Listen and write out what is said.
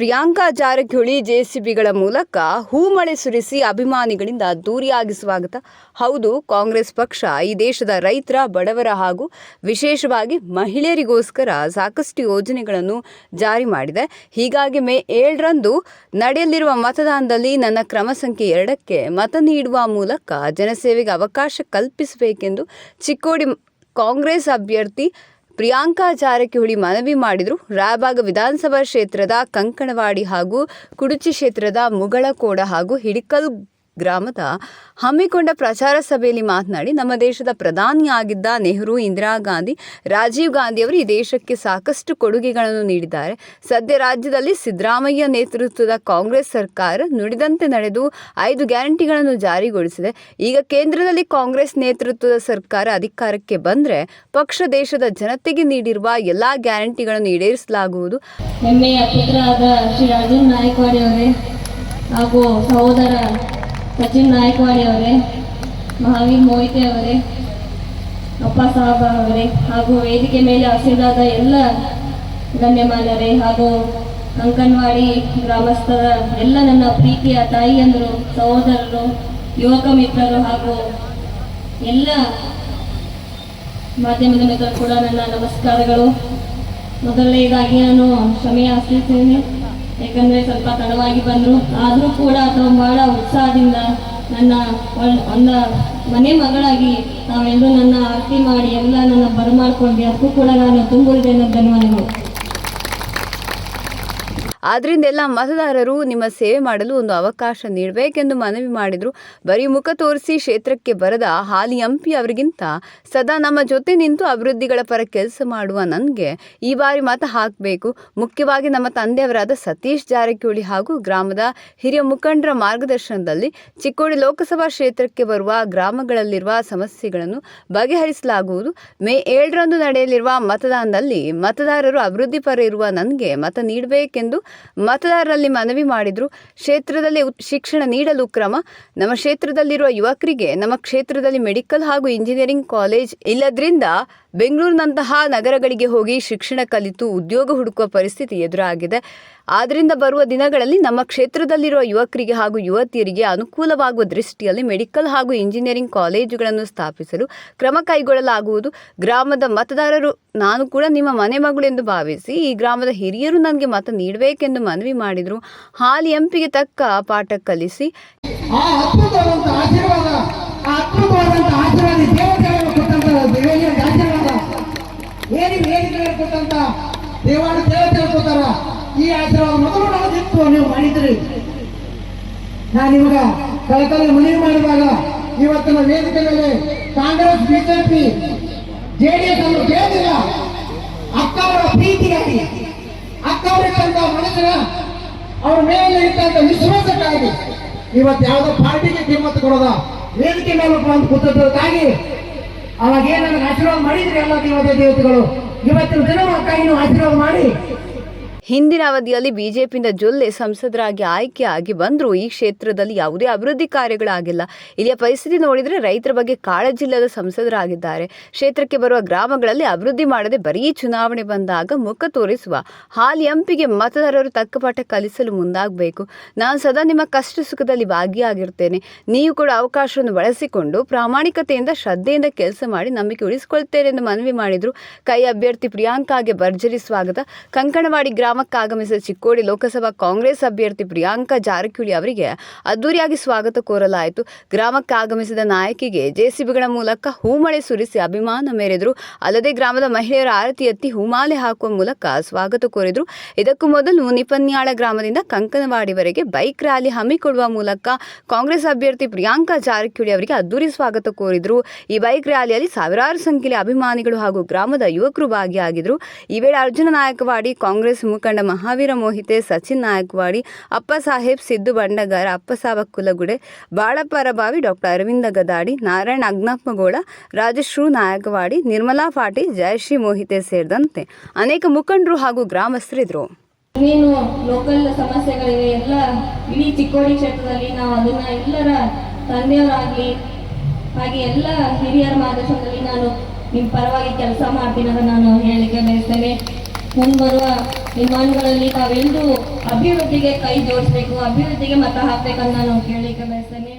ಪ್ರಿಯಾಂಕಾ ಜಾರಕಿಹೊಳಿ ಜೆಸಿಬಿಗಳ ಮೂಲಕ ಹೂಮಳೆ ಸುರಿಸಿ ಅಭಿಮಾನಿಗಳಿಂದ ದೂರಿಯಾಗಿ ಸ್ವಾಗತ. ಹೌದು, ಕಾಂಗ್ರೆಸ್ ಪಕ್ಷ ಈ ದೇಶದ ರೈತರ, ಬಡವರ ಹಾಗೂ ವಿಶೇಷವಾಗಿ ಮಹಿಳೆಯರಿಗೋಸ್ಕರ ಸಾಕಷ್ಟು ಯೋಜನೆಗಳನ್ನು ಜಾರಿ ಮಾಡಿದೆ. ಹೀಗಾಗಿ ಮೇ 7ರಂದು ನಡೆಯಲಿರುವ ಮತದಾನದಲ್ಲಿ ನನ್ನ ಕ್ರಮ ಸಂಖ್ಯೆ 2ಕ್ಕೆ ಮತ ನೀಡುವ ಮೂಲಕ ಜನಸೇವೆಗೆ ಅವಕಾಶ ಕಲ್ಪಿಸಬೇಕೆಂದು ಚಿಕ್ಕೋಡಿ ಕಾಂಗ್ರೆಸ್ ಅಭ್ಯರ್ಥಿ ಪ್ರಿಯಾಂಕಾ ಜಾರಕಿಹೊಳಿ ಮನವಿ ಮಾಡಿದರು. ರಾಯಬಾಗ ವಿಧಾನಸಭಾ ಕ್ಷೇತ್ರದ ಕಂಕಣವಾಡಿ ಹಾಗೂ ಕುಡುಚಿ ಕ್ಷೇತ್ರದ ಮುಗಳಕೋಡ ಹಾಗೂ ಹಿಡಿಕಲ್ ಗ್ರಾಮದ ಹಮ್ಮಿಕೊಂಡ ಪ್ರಚಾರ ಸಭೆಯಲ್ಲಿ ಮಾತನಾಡಿ, ನಮ್ಮ ದೇಶದ ಪ್ರಧಾನಿಯಾಗಿದ್ದ ನೆಹರು, ಇಂದಿರಾ ಗಾಂಧಿ, ರಾಜೀವ್ ಗಾಂಧಿಯವರು ಈ ದೇಶಕ್ಕೆ ಸಾಕಷ್ಟು ಕೊಡುಗೆಗಳನ್ನು ನೀಡಿದ್ದಾರೆ. ಸದ್ಯ ರಾಜ್ಯದಲ್ಲಿ ಸಿದ್ದರಾಮಯ್ಯ ನೇತೃತ್ವದ ಕಾಂಗ್ರೆಸ್ ಸರ್ಕಾರ ನುಡಿದಂತೆ ನಡೆದು 5 ಗ್ಯಾರಂಟಿಗಳನ್ನು ಜಾರಿಗೊಳಿಸಿದೆ. ಈಗ ಕೇಂದ್ರದಲ್ಲಿ ಕಾಂಗ್ರೆಸ್ ನೇತೃತ್ವದ ಸರ್ಕಾರ ಅಧಿಕಾರಕ್ಕೆ ಬಂದರೆ ಪಕ್ಷ ದೇಶದ ಜನತೆಗೆ ನೀಡಿರುವ ಎಲ್ಲ ಗ್ಯಾರಂಟಿಗಳನ್ನು ಈಡೇರಿಸಲಾಗುವುದು. ಹೆಮ್ಮೆಯ ಪುತ್ರರಾದ ಶ್ರೀ ಅರ್ಜುನ್ ನಾಯಕವಾಡಿ ಅವರೇ ಹಾಗೂ ಸಹೋದರ ಸಚಿನ್ ನಾಯಕವಾಡಿ ಅವರೇ, ಮಹಾವೀರ್ ಮೋಹಿತೆ ಅವರೇ, ಅಪ್ಪ ಸಾಹಬ್ ಅವರೇ ಹಾಗೂ ವೇದಿಕೆ ಮೇಲೆ ಹಸಿರಾದ ಎಲ್ಲ ಗಣ್ಯಮಾನ್ಯರೇ ಹಾಗೂ ಅಂಕನವಾಡಿ ಗ್ರಾಮಸ್ಥರ ಎಲ್ಲ ನನ್ನ ಪ್ರೀತಿಯ ತಾಯಿಯಂದರು, ಸಹೋದರರು, ಯುವಕ ಮಿತ್ರರು ಹಾಗೂ ಎಲ್ಲ ಮಾಧ್ಯಮದ ಮಿತ್ರರು ಕೂಡ ನನ್ನ ನಮಸ್ಕಾರಗಳು. ಮೊದಲನೇದಾಗಿ ನಾನು ಕ್ಷಮೆ ಯಾಚಿಸುತ್ತೇನೆ, ಯಾಕಂದರೆ ಸ್ವಲ್ಪ ತಡವಾಗಿ ಬಂದರು. ಆದರೂ ಕೂಡ ಅಥವಾ ಬಹಳ ಉತ್ಸಾಹದಿಂದ ನನ್ನ ಮನೆ ಮಗಳಾಗಿ ತಾವೆಲ್ಲರೂ ನನ್ನ ಆರತಿ ಮಾಡಿ ಎಲ್ಲ ನನ್ನ ಬರಮಾಡ್ಕೊಂಡ್ವಿ. ಅದಕ್ಕೂ ಕೂಡ ನಾನು ತುಂಬುವುದೇನೋ ಧನ್ಯವಾದಗಳು. ಆದ್ದರಿಂದ ಎಲ್ಲ ಮತದಾರರು ನಿಮ್ಮ ಸೇವೆ ಮಾಡಲು ಒಂದು ಅವಕಾಶ ನೀಡಬೇಕೆಂದು ಮನವಿ ಮಾಡಿದರು. ಬರೀ ಮುಖ ತೋರಿಸಿ ಕ್ಷೇತ್ರಕ್ಕೆ ಬರದ ಹಾಲಿ ಎಂಪಿ ಅವರಿಗಿಂತ ಸದಾ ನಮ್ಮ ಜೊತೆ ನಿಂತು ಅಭಿವೃದ್ಧಿಗಳ ಪರ ಕೆಲಸ ಮಾಡುವ ನನಗೆ ಈ ಬಾರಿ ಮತ ಹಾಕಬೇಕು. ಮುಖ್ಯವಾಗಿ ನಮ್ಮ ತಂದೆಯವರಾದ ಸತೀಶ್ ಜಾರಕಿಹೊಳಿ ಹಾಗೂ ಗ್ರಾಮದ ಹಿರಿಯ ಮುಖಂಡರ ಮಾರ್ಗದರ್ಶನದಲ್ಲಿ ಚಿಕ್ಕೋಡಿ ಲೋಕಸಭಾ ಕ್ಷೇತ್ರಕ್ಕೆ ಬರುವ ಗ್ರಾಮಗಳಲ್ಲಿರುವ ಸಮಸ್ಯೆಗಳನ್ನು ಬಗೆಹರಿಸಲಾಗುವುದು. ಮೇ 7ರಂದು ನಡೆಯಲಿರುವ ಮತದಾನದಲ್ಲಿ ಮತದಾರರು ಅಭಿವೃದ್ಧಿ ಪರ ಇರುವ ನನಗೆ ಮತ ನೀಡಬೇಕೆಂದು ಮತದಾರರಲ್ಲಿ ಮನವಿ ಮಾಡಿದರು. ಕ್ಷೇತ್ರದಲ್ಲಿ ಶಿಕ್ಷಣ ನೀಡಲು ಕ್ರಮ. ನಮ್ಮ ಕ್ಷೇತ್ರದಲ್ಲಿರುವ ಯುವಕರಿಗೆ ನಮ್ಮ ಕ್ಷೇತ್ರದಲ್ಲಿ ಮೆಡಿಕಲ್ ಹಾಗೂ ಇಂಜಿನಿಯರಿಂಗ್ ಕಾಲೇಜ್ ಇಲ್ಲದ್ರಿಂದ ಬೆಂಗಳೂರಿನಂತಹ ನಗರಗಳಿಗೆ ಹೋಗಿ ಶಿಕ್ಷಣ ಕಲಿತು ಉದ್ಯೋಗ ಹುಡುಕುವ ಪರಿಸ್ಥಿತಿ ಎದುರಾಗಿದೆ. ಆದ್ದರಿಂದ ಬರುವ ದಿನಗಳಲ್ಲಿ ನಮ್ಮ ಕ್ಷೇತ್ರದಲ್ಲಿರುವ ಯುವಕರಿಗೆ ಹಾಗೂ ಯುವತಿಯರಿಗೆ ಅನುಕೂಲವಾಗುವ ದೃಷ್ಟಿಯಲ್ಲಿ ಮೆಡಿಕಲ್ ಹಾಗೂ ಇಂಜಿನಿಯರಿಂಗ್ ಕಾಲೇಜುಗಳನ್ನು ಸ್ಥಾಪಿಸಲು ಕ್ರಮ ಕೈಗೊಳ್ಳಲಾಗುವುದು. ಗ್ರಾಮದ ಮತದಾರರು ನಾನು ಕೂಡ ನಿಮ್ಮ ಮನೆ ಮಗಳು ಎಂದು ಭಾವಿಸಿ ಈ ಗ್ರಾಮದ ಹಿರಿಯರು ನನಗೆ ಮತ ನೀಡಬೇಕೆಂದು ಮನವಿ ಮಾಡಿದರು. ಹಾಲಿ ಎಂಪಿಗೆ ತಕ್ಕ ಪಾಠ ಕಲಿಸಿ ದೇವಾನು ದೇವತೆ ಕೊಟ್ಟಾರ. ಈ ಆಶೀರ್ವಾದ ಮೊದಲು ನಾವು ನಿಂತು ನೀವು ಮಾಡಿದ್ರಿ. ನಾನು ನಿಮಗ ಕಳಕಳಿ ಮನವಿ ಮಾಡಿದಾಗ ಇವತ್ತಿನ ವೇದಿಕೆ ಮೇಲೆ ಕಾಂಗ್ರೆಸ್, ಬಿಜೆಪಿ, ಜೆಡಿಎಸ್ ಅನ್ನು ಕೇಳಿಲ್ಲ. ಅಕ್ಕವರ ಪ್ರೀತಿಗಾಗಿ, ಅಕ್ಕವರಿಟ್ಟಂತ ಮನುಷ್ಯನ ಅವ್ರ ಮೇಲೆ ಇಟ್ಟಂತ ವಿಶ್ವಾಸಕ್ಕಾಗಿ ಇವತ್ತು ಯಾವುದೋ ಪಾರ್ಟಿಗೆ ಕಿಮ್ಮತ್ತು ಕೊಡೋದ ವೇದಿಕೆ ಮೇಲೆ ಬಂದು ಕೂತಕ್ಕಾಗಿ ಅವಾಗೇ ನನಗೆ ಆಶೀರ್ವಾದ ಮಾಡಿದ್ರಿ ಎಲ್ಲ ದೇವತೆಗಳು. ಇವತ್ತಿನ ದಿನ ಅಕ್ಕಾಗಿ ನೀವು ಆಶೀರ್ವಾದ ಮಾಡಿ. ಹಿಂದಿನ ಅವಧಿಯಲ್ಲಿ ಬಿಜೆಪಿಯಿಂದ ಜೊಲ್ಲೆ ಸಂಸದರಾಗಿ ಆಯ್ಕೆಯಾಗಿ ಬಂದರೂ ಈ ಕ್ಷೇತ್ರದಲ್ಲಿ ಯಾವುದೇ ಅಭಿವೃದ್ಧಿ ಕಾರ್ಯಗಳಾಗಿಲ್ಲ. ಇಲ್ಲಿಯ ಪರಿಸ್ಥಿತಿ ನೋಡಿದರೆ ರೈತರ ಬಗ್ಗೆ ಕಾಳಜಿಲ್ಲದ ಸಂಸದರಾಗಿದ್ದಾರೆ. ಕ್ಷೇತ್ರಕ್ಕೆ ಬರುವ ಗ್ರಾಮಗಳಲ್ಲಿ ಅಭಿವೃದ್ಧಿ ಮಾಡದೆ ಬರೀ ಚುನಾವಣೆ ಬಂದಾಗ ಮುಖ ತೋರಿಸುವ ಹಾಲಿ ಎಂಪಿಗೆ ಮತದಾರರು ತಕ್ಕ ಪಾಠ ಕಲಿಸಲು ಮುಂದಾಗಬೇಕು. ನಾನು ಸದಾ ನಿಮ್ಮ ಕಷ್ಟ ಸುಖದಲ್ಲಿ ಭಾಗಿಯಾಗಿರ್ತೇನೆ. ನೀವು ಕೂಡ ಅವಕಾಶವನ್ನು ಬಳಸಿಕೊಂಡು ಪ್ರಾಮಾಣಿಕತೆಯಿಂದ, ಶ್ರದ್ಧೆಯಿಂದ ಕೆಲಸ ಮಾಡಿ ನಂಬಿಕೆ ಉಳಿಸಿಕೊಳ್ತೇನೆ ಎಂದು ಮನವಿ ಮಾಡಿದರು. ಕೈ ಅಭ್ಯರ್ಥಿ ಪ್ರಿಯಾಂಕಾಗೆ ಭರ್ಜರಿ ಸ್ವಾಗತ. ಕಂಕಣವಾಡಿ ಗ್ರಾಮಕ್ಕೆ ಆಗಮಿಸಿದ ಚಿಕ್ಕೋಡಿ ಲೋಕಸಭಾ ಕಾಂಗ್ರೆಸ್ ಅಭ್ಯರ್ಥಿ ಪ್ರಿಯಾಂಕಾ ಜಾರಕಿಹೊಳಿ ಅವರಿಗೆ ಅದ್ದೂರಿಯಾಗಿ ಸ್ವಾಗತ ಕೋರಲಾಯಿತು. ಗ್ರಾಮಕ್ಕೆ ಆಗಮಿಸಿದ ನಾಯಕಿಗೆ ಜೆಸಿಬಿಗಳ ಮೂಲಕ ಹೂಮಳೆ ಸುರಿಸಿ ಅಭಿಮಾನ ಮೆರೆದರು. ಅಲ್ಲದೆ ಗ್ರಾಮದ ಮಹಿಳೆಯರ ಆರತಿ ಎತ್ತಿ ಹೂಮಾಲೆ ಹಾಕುವ ಮೂಲಕ ಸ್ವಾಗತ ಕೋರಿದರು. ಇದಕ್ಕೂ ಮೊದಲು ನಿಪನ್ಯಾಳ ಗ್ರಾಮದಿಂದ ಕಂಕನವಾಡಿವರೆಗೆ ಬೈಕ್ ರ್ಯಾಲಿ ಹಮ್ಮಿಕೊಳ್ಳುವ ಮೂಲಕ ಕಾಂಗ್ರೆಸ್ ಅಭ್ಯರ್ಥಿ ಪ್ರಿಯಾಂಕಾ ಜಾರಕಿಹೊಳಿ ಅವರಿಗೆ ಅದ್ದೂರಿ ಸ್ವಾಗತ ಕೋರಿದರು. ಈ ಬೈಕ್ ರ್ಯಾಲಿಯಲ್ಲಿ ಸಾವಿರಾರು ಸಂಖ್ಯೆಯಲ್ಲಿ ಅಭಿಮಾನಿಗಳು ಹಾಗೂ ಗ್ರಾಮದ ಯುವಕರು ಭಾಗಿಯಾಗಿದ್ದರು. ಈ ವೇಳೆ ಅರ್ಜುನ ನಾಯಕವಾಡಿ, ಕಾಂಗ್ರೆಸ್ ಮುಖಂಡ ಮಹಾವೀರ ಮೋಹಿತೆ, ಸಚಿನ್ ನಾಯಕವಾಡಿ, ಅಪ್ಪ ಸಾಹೇಬ್, ಸಿದ್ದು ಬಂಡಗಾರ, ಅಪ್ಪಸಾಬ ಕುಲಗುಡೆ, ಬಾಳಪ್ಪ ರಬಾವಿ, ಡಾಕ್ಟರ್ ಅರವಿಂದ ಗದಾಡಿ, ನಾರಾಯಣ ಅಗ್ನಪ್ಪಗೋಳ, ರಾಜಶ್ರೂ ನಾಯಕವಾಡಿ, ನಿರ್ಮಲಾ ಪಾಟೀಲ್, ಜಯಶ್ರೀ ಮೋಹಿತೆ ಸೇರಿದಂತೆ ಅನೇಕ ಮುಖಂಡರು ಹಾಗೂ ಗ್ರಾಮಸ್ಥರಿದ್ದರು. ಏನು ಲೋಕಲ್ ಸಮಸ್ಯೆಗಳಿವೆ ಎಲ್ಲ ಇಡೀ ಚಿಕ್ಕೋಡಿ ಕ್ಷೇತ್ರದಲ್ಲಿ ನಾವು ಅದನ್ನ ಎಲ್ಲರ ತಂದೆಯವರಾಗಲಿ ಹಾಗೆ ಎಲ್ಲ ಹಿರಿಯರ ಮಾರ್ಗದರ್ಶನದಲ್ಲಿ ನಾನು ನಿಮ್ಮ ಪರವಾಗಿ ಕೆಲಸ ಮಾಡ್ತೀನಿ ಅಂತ ನಾನು ಹೇಳಲಿಕ್ಕೆ ಬಯಸ್ತೇನೆ. ಮುಂಬರುವ ನಿರ್ಮಾಣಗಳಲ್ಲಿ ತಾವೆಲ್ಲರೂ ಅಭಿವೃದ್ಧಿಗೆ ಕೈ ಜೋಡಿಸ್ಬೇಕು, ಅಭಿವೃದ್ಧಿಗೆ ಮತ ಹಾಕ್ಬೇಕಂತ ನಾನು ಕೇಳಲಿಕ್ಕೆ ಬಯಸ್ತೇನೆ.